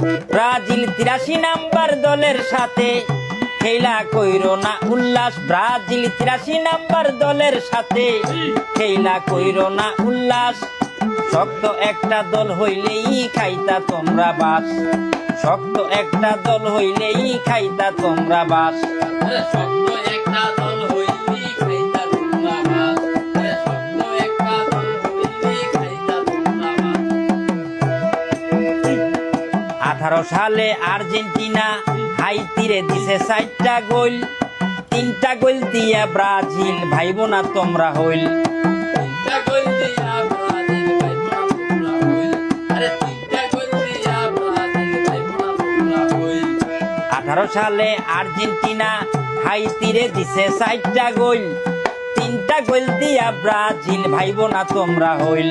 Brazil 83 number দলের সাথে খেলা কইরো না উল্লাস। ব্রাজিল 83 নাম্বার দলের সাথে খেলা কইরো না উল্লাস। শক্ত একটা দল হইলেই খাইতা তোমরা বাস। শক্ত একটা দল হইলেই খাইতা তোমরা বাস। শক্ত একটা দল হইলেই খাইতা তোমরা বাস। শক্ত একটা দল হইলেই খাইতা তোমরা বাস। 18 সালে আর্জেন্টিনা হাইতিরে দিছে 4টা গোল। 3টা গোল দিয়া ব্রাজিল ভাইবো না তোমরা হইল। তিনটা গোল দিয়া ব্রাজিল ভাইবো না তোমরা হইল। তিনটা গোল দিয়া ব্রাজিল ভাইবো না তোমরা হইল। 18 সালে আর্জেন্টিনা হাইতিরে দিছে 4টা গোল। 3টা গোল দিয়া ব্রাজিল ভাইবো না তোমরা হইল।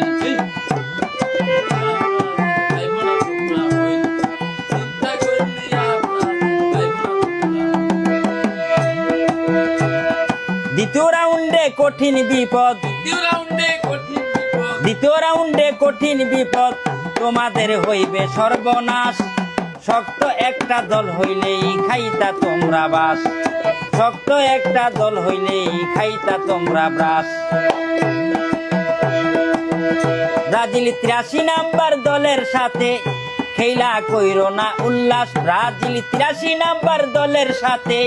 ভাইবো না তোমরা হইল। তিনটা গোল দিয়া ব্রাজিল ভাইবো না তোমরা হইল। দ্বিতীয় রাউন্ডে কঠিন বিপদ। দ্বিতীয় রাউন্ডে কঠিন বিপদ তোমাদের হইবে সর্বনাশ। শক্ত একটা দল হইলেই খাইতা তোমরা বাস। শক্ত একটা দল হইলেই খাইতা তোমরা ব্রাস। ব্রাজিল 83 নাম্বার দলের সাথে খেলা কইরো না উল্লাস। ব্রাজিল 83 নাম্বার দলের সাথে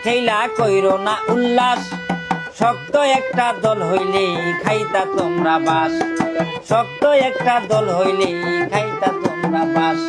খেলা কইরো না উল্লাস। শক্ত একটা দল হইলেই খাইতা তোমরা বাস। শক্ত একটা দল হইলেই খাইতা তোমরা বাস।